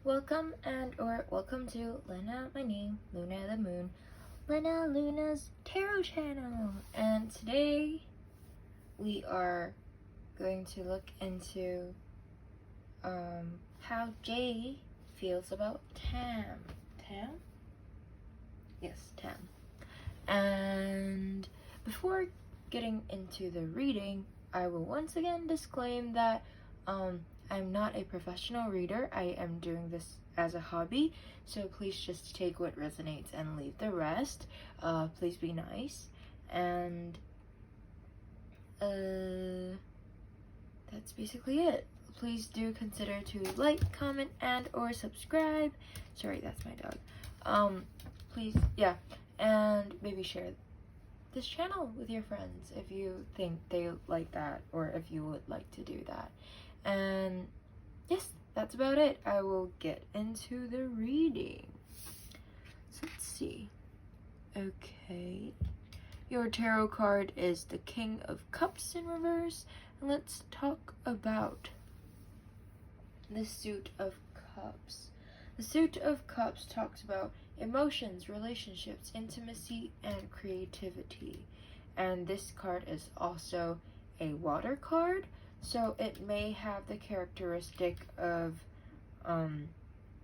Welcome to Lena, my name, Luna the Moon, Luna's Tarot channel. And today we are going to look into how Jay feels about Tam. Tam? Yes, Tam. And before getting into the reading, I will once again disclaim that I'm not a professional reader. I am doing this as a hobby, so please just take what resonates and leave the rest. Please be nice, and that's basically it. Please do consider to like, comment, and or subscribe. Sorry, that's my dog. Please, yeah, and maybe share this channel with your friends if you think they like that, or if you would like to do that. And yes, that's about it. I will get into the reading. So let's see. Okay. Your tarot card is the King of Cups in reverse. And let's talk about the Suit of Cups. The Suit of Cups talks about emotions, relationships, intimacy, and creativity. And this card is also a water card. So it may have the characteristic of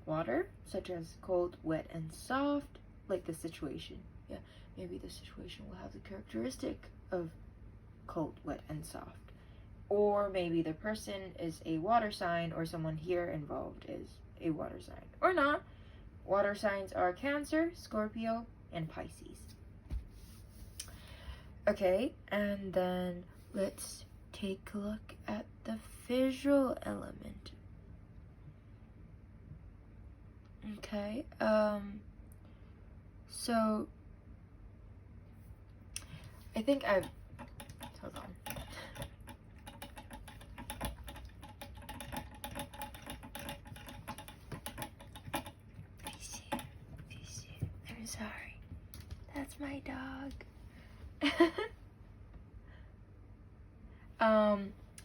water, such as cold, wet, and soft, like the situation. Yeah, maybe the situation will have the characteristic of cold, wet, and soft. Or maybe the person is a water sign, or someone here involved is a water sign. Or not. Water signs are Cancer, Scorpio, and Pisces. Okay, and then let's take a look at the visual element. Okay, so I think hold on. I'm sorry. That's my dog.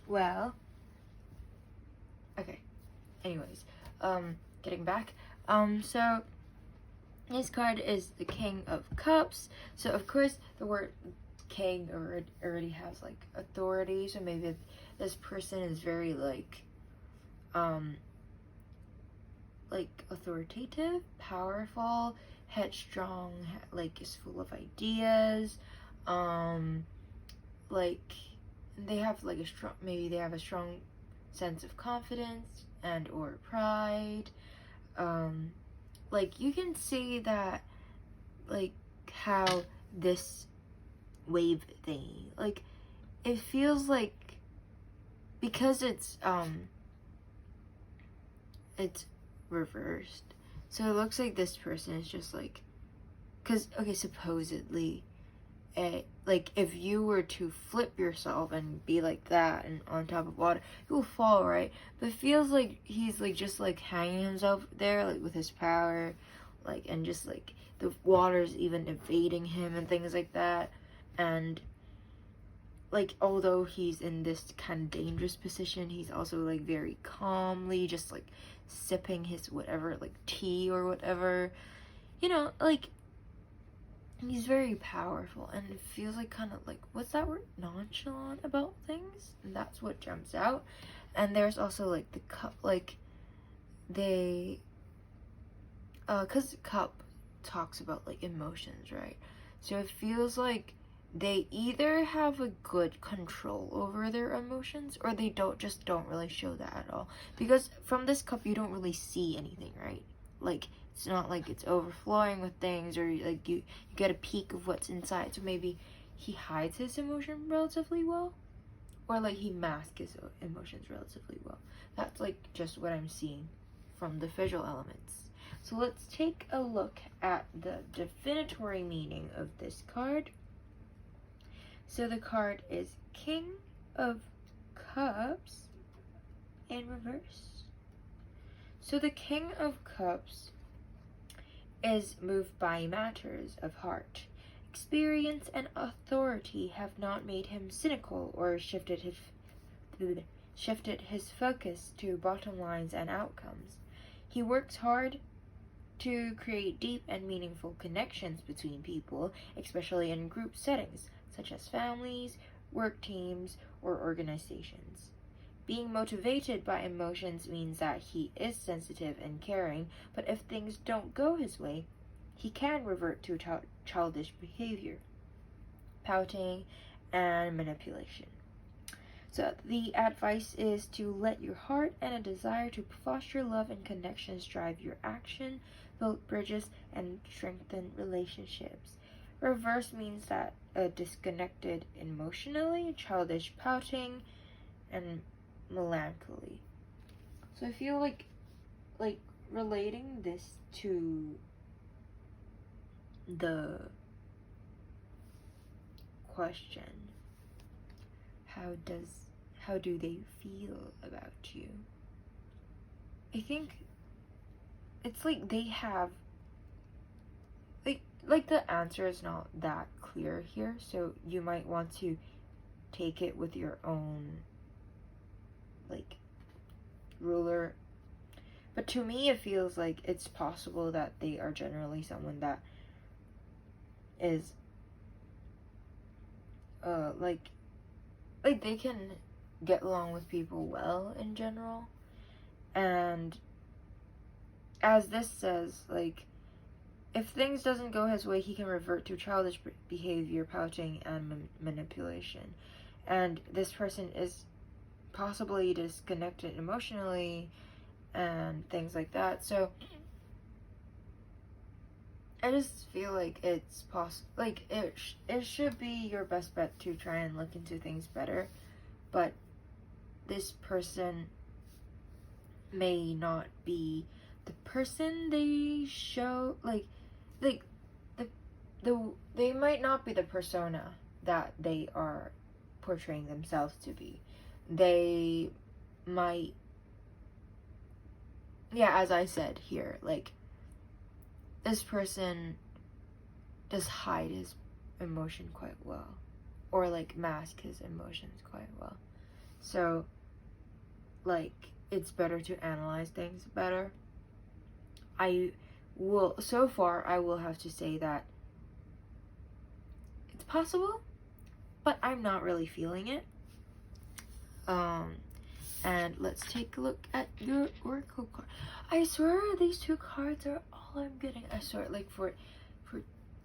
Well, okay, anyways, getting back, so this card is the King of Cups, so of course the word king already has like authority, so maybe this person is very like authoritative, powerful, headstrong, like is full of ideas, like they have like maybe they have a strong sense of confidence and or pride. Like you can see that, like how this wave thingy, like it feels like, because it's reversed, so it looks like this person is just like, because okay, supposedly like if you were to flip yourself and be like that and on top of water, you will fall, right? But it feels like he's like just like hanging himself there, like with his power, like, and just like the water's even evading him and things like that. And like although he's in this kind of dangerous position, he's also like very calmly just like sipping his whatever, like tea or whatever, you know, like he's very powerful, and it feels like kind of like, what's that word, nonchalant about things, and that's what jumps out. And there's also like the cup, like they because cup talks about like emotions, right? So it feels like they either have a good control over their emotions, or they don't really show that at all, because from this cup you don't really see anything, right? Like it's not like it's overflowing with things, or like you get a peek of what's inside. So maybe he hides his emotion relatively well, or like he masks his emotions relatively well. That's like just what I'm seeing from the visual elements. So let's take a look at the definitory meaning of this card. So the card is King of Cups in reverse. So the King of Cups is moved by matters of heart. Experience and authority have not made him cynical or shifted his focus to bottom lines and outcomes. He works hard to create deep and meaningful connections between people, especially in group settings, such as families, work teams, or organizations. Being motivated by emotions means that he is sensitive and caring, but if things don't go his way, he can revert to childish behavior, pouting, and manipulation. So the advice is to let your heart and a desire to foster love and connections drive your action, build bridges, and strengthen relationships. Reverse means that disconnected emotionally, childish pouting, and melancholy. So I feel like relating this to the question, how do they feel about you? I think it's like they have like the answer is not that clear here, so you might want to take it with your own like ruler. But to me it feels like it's possible that they are generally someone that is like they can get along with people well in general, and as this says, like if things doesn't go his way, he can revert to childish behavior, pouting, and manipulation. And this person is possibly disconnected emotionally and things like that. So I just feel like it's possible, like it should be your best bet to try and look into things better, but this person may not be the person they show, they might not be the persona that they are portraying themselves to be. They might, yeah, as I said here, like this person does hide his emotion quite well, or like mask his emotions quite well. So like it's better to analyze things better. So far I will have to say that it's possible, but I'm not really feeling it. And let's take a look at your oracle card. I swear these two cards are all I'm getting. I swear, like for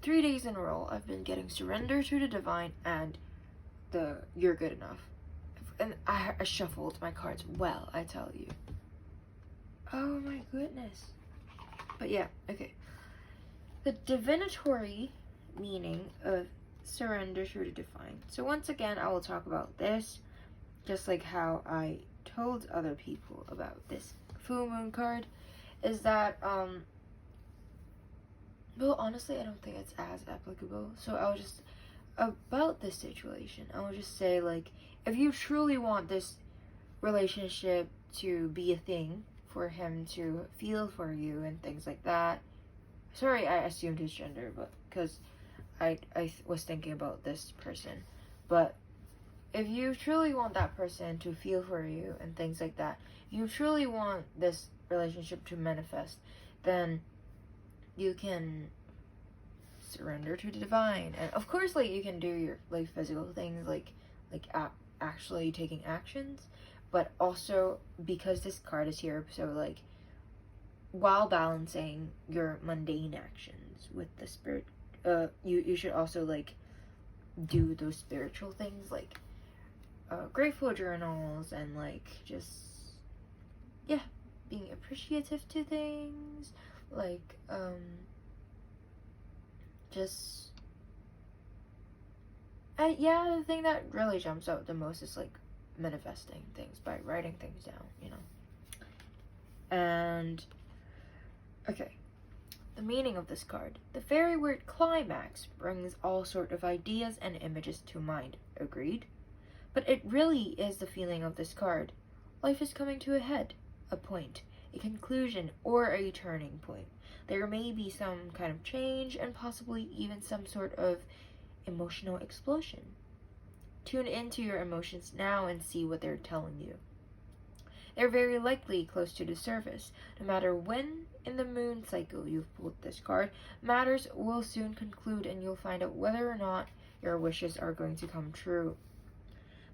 3 days in a row, I've been getting Surrender to the Divine and the You're Good Enough. And I shuffled my cards well, I tell you. Oh my goodness. But yeah, okay. The divinatory meaning of Surrender to the Divine. So once again, I will talk about this, just like how I told other people about this full moon card, is that well, honestly I don't think it's as applicable. So I'll just, about this situation, I will just say, like, if you truly want this relationship to be a thing, for him to feel for you and things like that. Sorry, I assumed his gender, but because I was thinking about this person. But if you truly want that person to feel for you and things like that, you truly want this relationship to manifest, then you can surrender to the divine. And of course, like, you can do your like physical things, like actually taking actions, but also because this card is here, so like while balancing your mundane actions with the spirit, you should also like do those spiritual things, like grateful journals, and like just, yeah, being appreciative to things, like just yeah, the thing that really jumps out the most is like manifesting things by writing things down, you know. And okay, the meaning of this card. The fairy word climax brings all sort of ideas and images to mind. Agreed? But it really is the feeling of this card. Life is coming to a head, a point, a conclusion, or a turning point. There may be some kind of change and possibly even some sort of emotional explosion. Tune into your emotions now and see what they're telling you. they're very likely close to the surface. No matter when in the moon cycle you've pulled this card, matters will soon conclude and you'll find out whether or not your wishes are going to come true.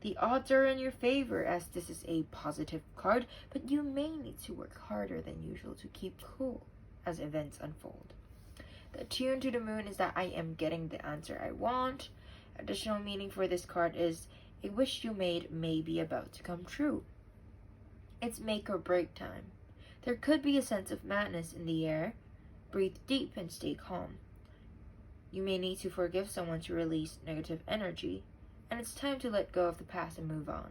The odds are in your favor as this is a positive card, but you may need to work harder than usual to keep cool as events unfold. The tune to the moon is that I am getting the answer I want. Additional meaning for this card is a wish you made may be about to come true. It's make or break time. There could be a sense of madness in the air. Breathe deep and stay calm. You may need to forgive someone to release negative energy, and it's time to let go of the past and move on.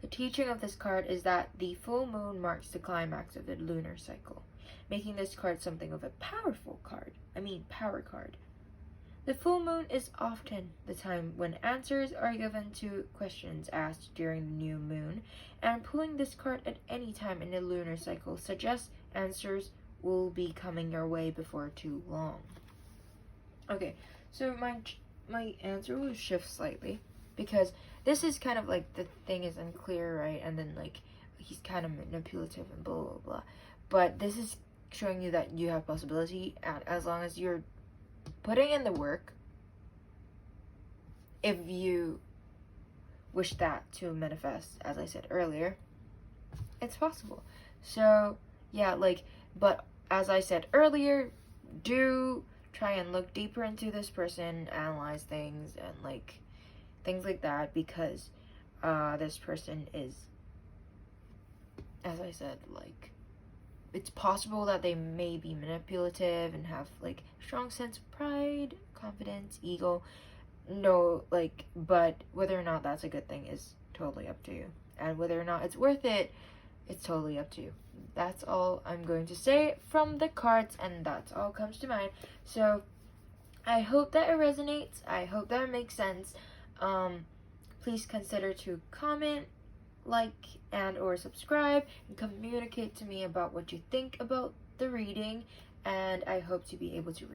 The teaching of this card is that the full moon marks the climax of the lunar cycle, making this card something of a powerful card. Power card. The full moon is often the time when answers are given to questions asked during the new moon, and pulling this card at any time in the lunar cycle suggests answers will be coming your way before too long. Okay, so my answer will shift slightly because this is kind of like the thing is unclear, right? And then like he's kind of manipulative and blah blah blah. But this is showing you that you have possibility, and as long as you're putting in the work, if you wish that to manifest, as I said earlier, it's possible. So yeah, but as I said earlier, do try and look deeper into this person, analyze things and things like that, because this person is, as I said, it's possible that they may be manipulative and have strong sense of pride, confidence, ego. No, but whether or not that's a good thing is totally up to you, and whether or not it's worth it, it's totally up to you. That's all I'm going to say from the cards, and that's all comes to mind. So I hope that it resonates. I hope that it makes sense. Please consider to comment, like, and or subscribe, and communicate to me about what you think about the reading, and I hope to be able to